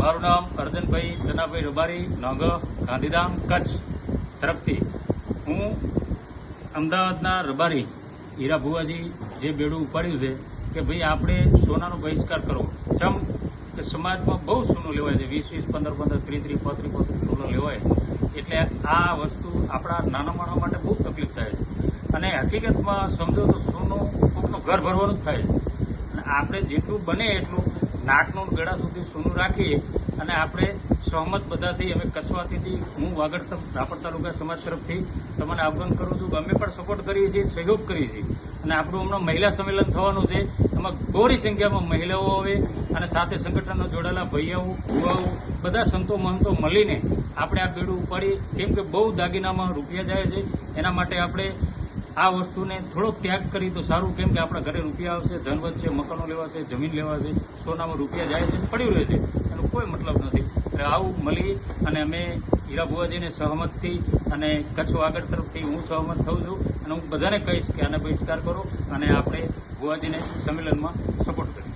મારું નામ અર્જનભાઈ જનાભાઈ રબારી, નોંધ ગાંધીધામ કચ્છ તરફથી હું અમદાવાદના રબારી હીરા ભુવાજી જે બેડું ઉપાડ્યું છે કે ભાઈ આપણે સોનાનો બહિષ્કાર કરવો. જેમ કે સમાજમાં બહુ સોનું લેવાય છે, 20-20, 15-15, 30-30, 35-35 તોલા લેવાય, એટલે આ વસ્તુ આપણા નાના માણસ માટે બહુ તકલીફ થાય છે. અને હકીકતમાં સમજો તો સોનું કોકનું ઘર ભરવાનું જ થાય છે. અને આપણે જેટલું બને એટલું નાકનું ગળા સુધી સોનું રાખીએ અને આપણે સહમત બધાથી, અમે કચ્છવાથી, હું વાગડ રાપર તાલુકા સમાજ તરફથી તમને આહ્વાન કરું છું કે અમે પણ સપોર્ટ કરીએ છીએ, સહયોગ કરીએ છીએ. અને આપણું હમણાં મહિલા સંમેલન થવાનું છે, એમાં બહોળી સંખ્યામાં મહિલાઓ આવે અને સાથે સંગઠનનો જોડાયેલા ભૈયાઓ, ભુવાઓ, બધા સંતો મહંતો મળીને આપણે આ બેડું ઉપાડીએ. કેમ કે બહુ દાગીનામાં રૂપિયા જાય છે, એના માટે આપણે આ વસ્તુને થોડોક ત્યાગ કરી તો સારું. કેમ કે આપણા ઘરે રૂપિયા આવશે, ધન વધશે, મકાનો લેવાશે, જમીન લેવાશે, સોનામાં રૂપિયા જાય છે, પડ્યું રહે છે, એનો કોઈ મતલબ નથી. એટલે આવું મળી અને અમે હીરા ભુવાજીને સહમતથી અને કચ્છ વાગડ તરફથી હું સહમત થઉં છું. અને હું બધાને કહીશ કે આને બહિષ્કાર કરો અને આપણે ભુવાજીને સંમેલનમાં સપોર્ટ કરીએ.